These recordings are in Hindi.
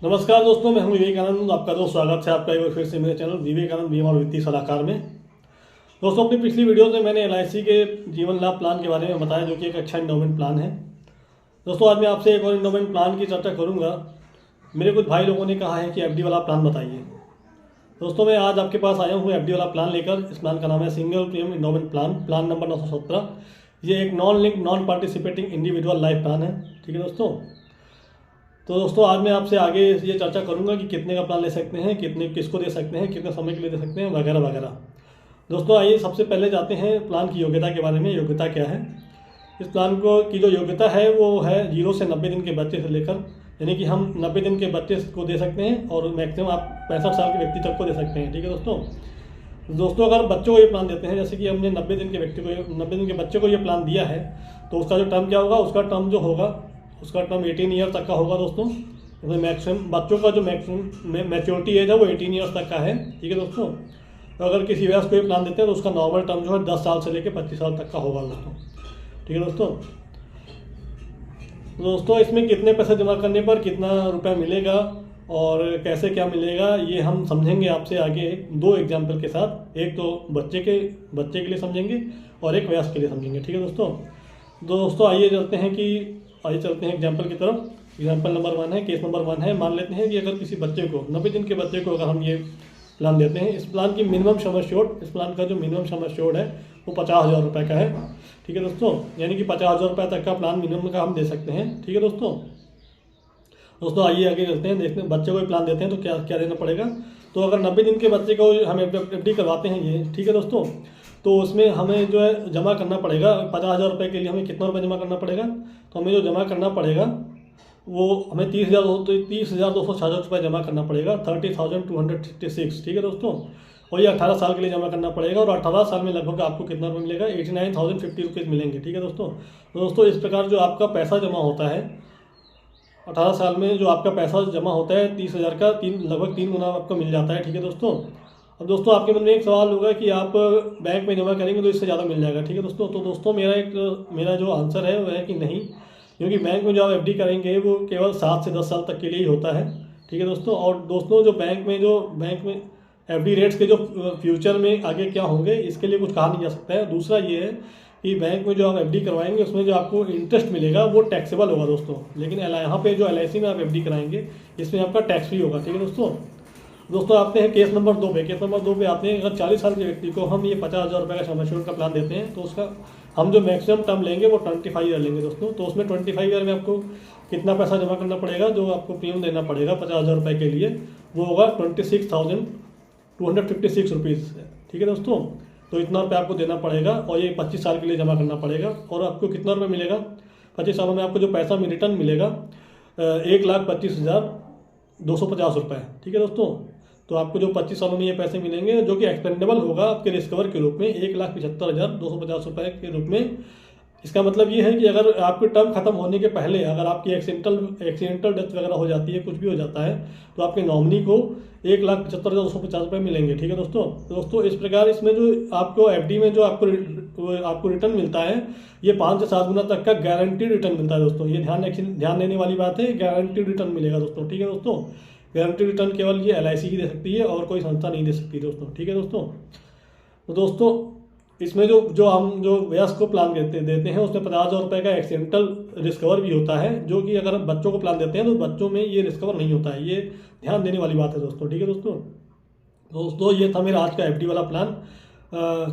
नमस्कार दोस्तों, मैं हूं विवेकानंद। आपका दोस्त स्वागत है आपका एक बार फिर से मेरे चैनल विवेकानंद बीमा और वित्तीय सलाहकार में। दोस्तों, अपनी पिछली वीडियो में मैंने एलआईसी के जीवन लाभ प्लान के बारे में बताया, जो कि एक अच्छा इंडोमेंट प्लान है। दोस्तों, आज मैं आपसे एक और इंडोमेंट प्लान की चर्चा करूँगा। मेरे कुछ भाई लोगों ने कहा है कि एफडी वाला प्लान बताइए। दोस्तों, मैं आज आपके पास आया हूँ एफडी वाला प्लान लेकर। इस प्लान का नाम है single premium endowment plan, plan number 917। ये एक non link non participating individual life plan है। ठीक है दोस्तों। तो दोस्तों, आज मैं आपसे आगे ये चर्चा करूंगा कि कितने का प्लान ले सकते हैं, कितने किसको दे सकते हैं, कितने समय के लिए दे सकते हैं, वगैरह वगैरह। दोस्तों, आइए सबसे पहले जाते हैं प्लान की योग्यता के बारे में। योग्यता क्या है? इस प्लान को की जो योग्यता है वो है 0 से 90 दिन के बच्चे से लेकर, यानी कि हम 90 दिन के बच्चे को दे सकते हैं और मैक्सिमम आप 65 साल के व्यक्ति तक को दे सकते हैं। ठीक है दोस्तों, अगर बच्चों को ये प्लान देते हैं, जैसे कि हमने 90 दिन के व्यक्ति को 90 दिन के बच्चे को ये प्लान दिया है, तो उसका जो टर्म क्या होगा, उसका टर्म 18 ईयर तक का होगा दोस्तों। इसमें मैक्सिमम बच्चों का जो मैक्सिमम मैच्योरिटी एज है वो 18 ईयर्स तक का है। ठीक है दोस्तों। तो अगर किसी वयस्क को ये प्लान देते हैं तो उसका नॉर्मल टर्म जो है 10 साल से लेकर 25 साल तक का होगा दोस्तों। ठीक है दोस्तों, इसमें कितने पैसे जमा करने पर कितना रुपया मिलेगा और कैसे क्या मिलेगा, ये हम समझेंगे आपसे आगे 2 एग्जाम्पल के साथ। एक तो बच्चे के लिए समझेंगे और एक वयस्क के लिए समझेंगे। ठीक है दोस्तों, आइए चलते हैं एग्जाम्पल की तरफ। एग्जाम्पल नंबर 1 है, केस नंबर 1 है। मान लेते हैं कि अगर किसी बच्चे को 90 दिन के बच्चे को अगर हम ये प्लान देते हैं, इस प्लान की मिनिमम सम एश्योर्ड, इस प्लान का जो मिनिमम सम एश्योर्ड है वो 50,000 रुपये का है। ठीक है दोस्तों, यानी कि 50,000 रुपये तक का प्लान मिनिमम का हम दे सकते हैं। ठीक है दोस्तों, आइए आगे चलते हैं, देखते हैं बच्चे को प्लान देते हैं तो क्या क्या देना पड़ेगा। तो अगर 90 दिन के बच्चे को हम एफडी करवाते हैं ये, ठीक है दोस्तों, तो उसमें हमें जो है जमा करना पड़ेगा 50,000 रुपये के लिए। हमें कितना रुपये जमा करना पड़ेगा? तो हमें जो जमा करना पड़ेगा वो हमें 30,266 रुपये जमा करना पड़ेगा, 30,266। ठीक है दोस्तों, और ये 18 साल के लिए जमा करना पड़ेगा। और 18 साल में लगभग आपको कितना रुपये मिलेगा? 89,050 रुपीज़ मिलेंगे। ठीक है दोस्तों, इस प्रकार जो आपका पैसा जमा होता है 18 साल में, जो आपका पैसा जमा होता है 30,000 का लगभग 3 गुना आपको मिल जाता है। ठीक है दोस्तों। अब दोस्तों, आपके मन में एक सवाल होगा कि आप बैंक में जमा करेंगे तो इससे ज़्यादा मिल जाएगा। ठीक है दोस्तों। तो दोस्तों, मेरा जो आंसर है वो है कि नहीं, क्योंकि बैंक में जो आप एफडी करेंगे वो केवल 7 से 10 साल तक के लिए ही होता है। ठीक है दोस्तों। और दोस्तों, जो बैंक में एफडी रेट्स के जो फ्यूचर में आगे क्या होंगे, इसके लिए कुछ कहा नहीं जा सकता है। दूसरा ये है कि बैंक में जो आप एफडी करवाएंगे उसमें जो आपको इंटरेस्ट मिलेगा वो टैक्सेबल होगा दोस्तों। लेकिन यहाँ पे जो एलआईसी में आप एफडी कराएंगे इसमें आपका टैक्स फ्री होगा। ठीक है दोस्तों, आते हैं केस नंबर 2 पे। केस नंबर 2 पे आते हैं, अगर 40 साल के व्यक्ति को हम ये 50,000 रुपये का सम एश्योर्ड का प्लान देते हैं तो उसका हम जो मैक्सिमम टर्म लेंगे वो 25 ईयर लेंगे दोस्तों। तो उसमें 25 ईयर में आपको कितना पैसा जमा करना पड़ेगा, जो आपको प्रीमियम देना पड़ेगा 50,000 रुपये के लिए, वो होगा 26,256 रुपीज़। ठीक है दोस्तों। तो इतना रुपये आपको देना पड़ेगा और ये 25 साल के लिए जमा करना पड़ेगा। और आपको कितना रुपये मिलेगा? 25 सालों में आपको जो पैसा में रिटर्न मिलेगा 1,25,250 रुपये। ठीक है दोस्तों। तो आपको जो 25 सालों में ये पैसे मिलेंगे, जो कि एक्सपेंडेबल होगा आपके रिस्कवर के रूप में 1,75,250 रुपये के रूप में। इसका मतलब ये है कि अगर आपकी टर्म खत्म होने के पहले अगर आपकी एक्सीडेंटल डेथ वगैरह हो जाती है, कुछ भी हो जाता है, तो आपके नॉमिनी को 1,75,250 रुपये मिलेंगे। ठीक है दोस्तों, इस प्रकार इसमें जो आपको एफडी में जो आपको रिटर्न मिलता है ये 5 से 7 गुना तक का गारंटीड रिटर्न मिलता है दोस्तों। ये ध्यान देने वाली बात है, गारंटीड रिटर्न मिलेगा दोस्तों। ठीक है दोस्तों, गारंटीड रिटर्न केवल ये एलआईसी ही दे सकती है और कोई संस्था नहीं दे सकती दोस्तों। ठीक है दोस्तों। तो दोस्तों, इसमें जो हम वयस्क को प्लान देते हैं उसमें 50,000 रुपये का एक्सीडेंटल रिस्कवर भी होता है, जो कि अगर हम बच्चों को प्लान देते हैं तो बच्चों में ये रिस्कवर नहीं होता है। ये ध्यान देने वाली बात है दोस्तों। ठीक है दोस्तों, ये था मेरा आज का एफडी वाला प्लान।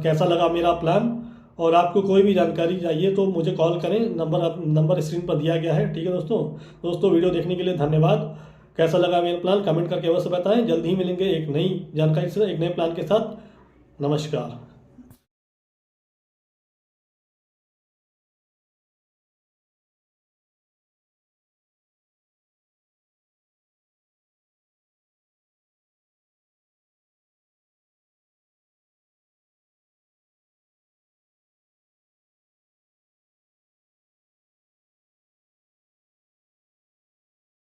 कैसा लगा मेरा प्लान? और आपको कोई भी जानकारी चाहिए तो मुझे कॉल करें, नंबर स्क्रीन पर दिया गया है। ठीक है दोस्तों, वीडियो देखने के लिए धन्यवाद। कैसा लगा मेरा प्लान कमेंट करके अवश्य बताएं। जल्द ही मिलेंगे एक नई जानकारी से, एक नए प्लान के साथ। नमस्कार।